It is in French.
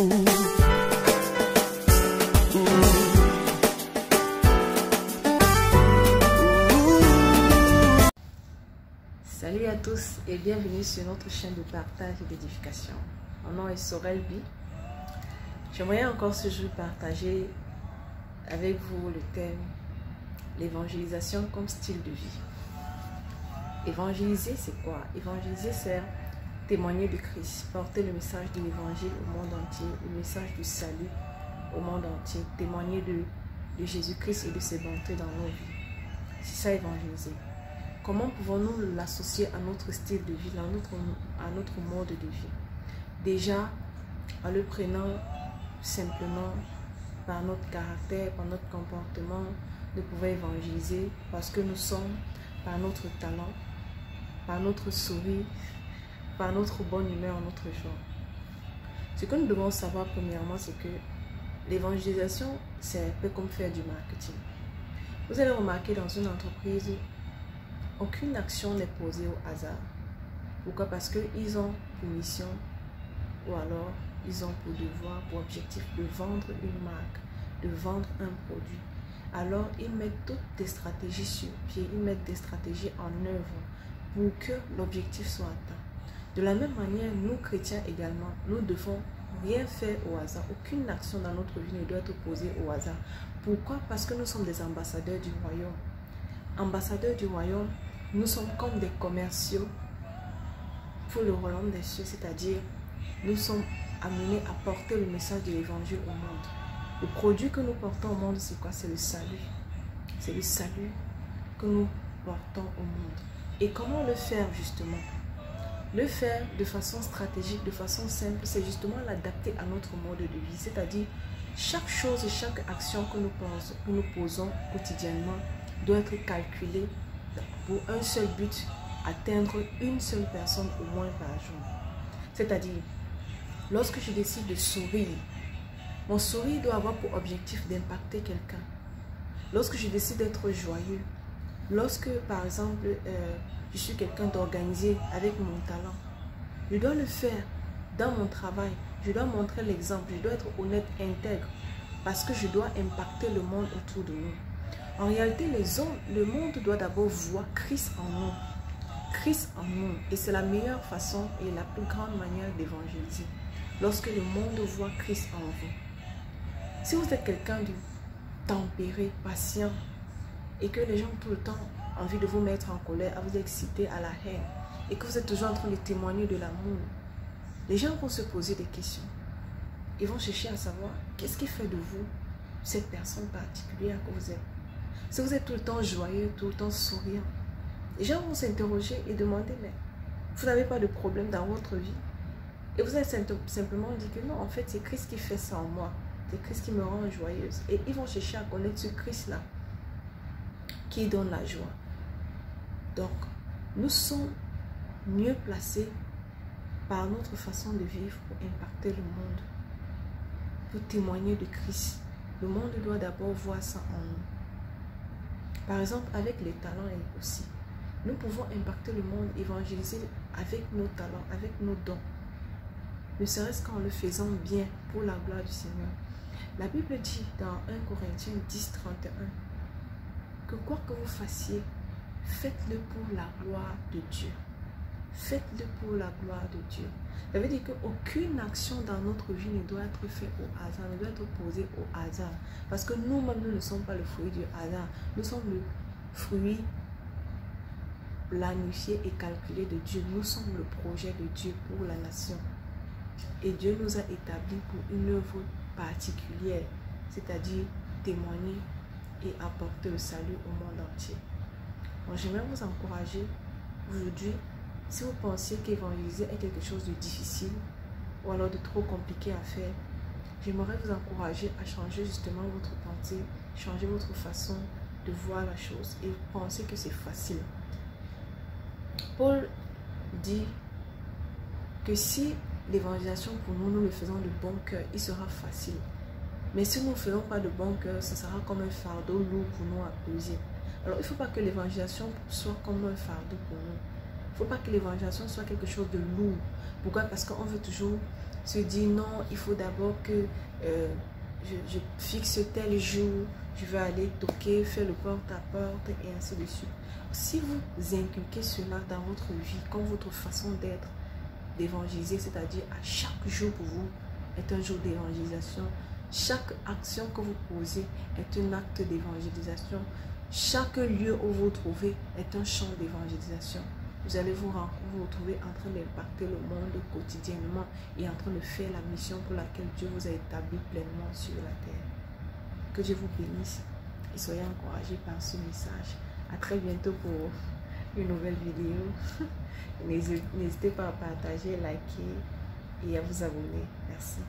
Salut à tous et bienvenue sur notre chaîne de partage et d'édification. Mon nom est Sorel B. J'aimerais encore ce jour partager avec vous le thème l'évangélisation comme style de vie. Évangéliser, c'est quoi? Évangéliser, c'est témoigner de Christ, porter le message de l'évangile au monde entier, le message du salut au monde entier, témoigner de Jésus-Christ et de ses bontés dans nos vies. C'est ça, évangéliser. Comment pouvons-nous l'associer à notre style de vie, à notre mode de vie? Déjà, en le prenant simplement par notre caractère, par notre comportement, nous pouvons évangéliser parce que nous sommes, par notre talent, par notre sourire, par notre bonne humeur, notre joie. Ce que nous devons savoir premièrement, c'est que l'évangélisation, c'est un peu comme faire du marketing. Vous allez remarquer dans une entreprise, aucune action n'est posée au hasard. Pourquoi? Parce qu'ils ont pour mission ou alors ils ont pour devoir, pour objectif de vendre une marque, de vendre un produit. Alors ils mettent toutes des stratégies sur pied, ils mettent des stratégies en œuvre pour que l'objectif soit atteint. De la même manière, nous chrétiens également, nous devons rien faire au hasard. Aucune action dans notre vie ne doit être posée au hasard. Pourquoi? Parce que nous sommes des ambassadeurs du royaume. Ambassadeurs du royaume, nous sommes comme des commerciaux pour le royaume des cieux, c'est-à-dire nous sommes amenés à porter le message de l'évangile au monde. Le produit que nous portons au monde, c'est quoi? C'est le salut. C'est le salut que nous portons au monde. Et comment le faire justement? Le faire de façon stratégique, de façon simple, c'est justement l'adapter à notre mode de vie. C'est-à-dire, chaque chose et chaque action que nous posons quotidiennement doit être calculée pour un seul but, atteindre une seule personne au moins par jour. C'est-à-dire, lorsque je décide de sourire, mon sourire doit avoir pour objectif d'impacter quelqu'un. Lorsque je décide d'être joyeux, lorsque par exemple, je suis quelqu'un d'organisé avec mon talent, je dois le faire dans mon travail, je dois montrer l'exemple, je dois être honnête, intègre, parce que je dois impacter le monde autour de nous. En réalité, le monde doit d'abord voir Christ en nous. Christ en nous. Et c'est la meilleure façon et la plus grande manière d'évangéliser. Lorsque le monde voit Christ en vous. Si vous êtes quelqu'un de tempéré, patient, et que les gens ont tout le temps envie de vous mettre en colère, à vous exciter à la haine, et que vous êtes toujours en train de témoigner de l'amour, les gens vont se poser des questions. Ils vont chercher à savoir qu'est-ce qui fait de vous cette personne particulière que vous êtes. Si vous êtes tout le temps joyeux, tout le temps souriant, les gens vont s'interroger et demander, mais vous n'avez pas de problème dans votre vie? Et vous allez simplement dire que non, en fait, c'est Christ qui fait ça en moi. C'est Christ qui me rend joyeuse. Et ils vont chercher à connaître ce Christ-là qui donne la joie. Donc, nous sommes mieux placés par notre façon de vivre pour impacter le monde, pour témoigner de Christ. Le monde doit d'abord voir ça en nous. Par exemple, avec les talents aussi, nous pouvons impacter le monde, évangéliser avec nos talents, avec nos dons. Ne serait-ce qu'en le faisant bien pour la gloire du Seigneur. La Bible dit dans 1 Corinthiens 10, 31 que quoi que vous fassiez, faites-le pour la gloire de Dieu. Faites-le pour la gloire de Dieu. Ça veut dire qu'aucune action dans notre vie ne doit être faite au hasard, ne doit être posée au hasard. Parce que nous-mêmes, nous ne sommes pas le fruit du hasard. Nous sommes le fruit planifié et calculé de Dieu. Nous sommes le projet de Dieu pour la nation. Et Dieu nous a établis pour une œuvre particulière, c'est-à-dire témoigner et apporter le salut au monde entier. Donc, j'aimerais vous encourager aujourd'hui, si vous pensiez qu'évangéliser est quelque chose de difficile ou alors de trop compliqué à faire, j'aimerais vous encourager à changer justement votre pensée, changer votre façon de voir la chose et penser que c'est facile. Paul dit que si l'évangélisation pour nous, nous le faisons de bon cœur, il sera facile. Mais si nous ne faisons pas de bon cœur, ça sera comme un fardeau lourd pour nous à peser. Alors il ne faut pas que l'évangélisation soit comme un fardeau pour nous. Il faut pas que l'évangélisation soit quelque chose de lourd. Pourquoi? Parce qu'on veut toujours se dire non, il faut d'abord que je fixe tel jour, je vais aller toquer, faire le porte-à-porte et ainsi de suite. Si vous inculquez cela dans votre vie, comme votre façon d'être, d'évangéliser, c'est-à-dire à chaque jour pour vous est un jour d'évangélisation, chaque action que vous posez est un acte d'évangélisation, chaque lieu où vous vous trouvez est un champ d'évangélisation. Vous allez vous retrouver en train d'impacter le monde quotidiennement et en train de faire la mission pour laquelle Dieu vous a établi pleinement sur la terre. Que Dieu vous bénisse et soyez encouragés par ce message. À très bientôt pour une nouvelle vidéo. N'hésitez pas à partager, liker et à vous abonner. Merci.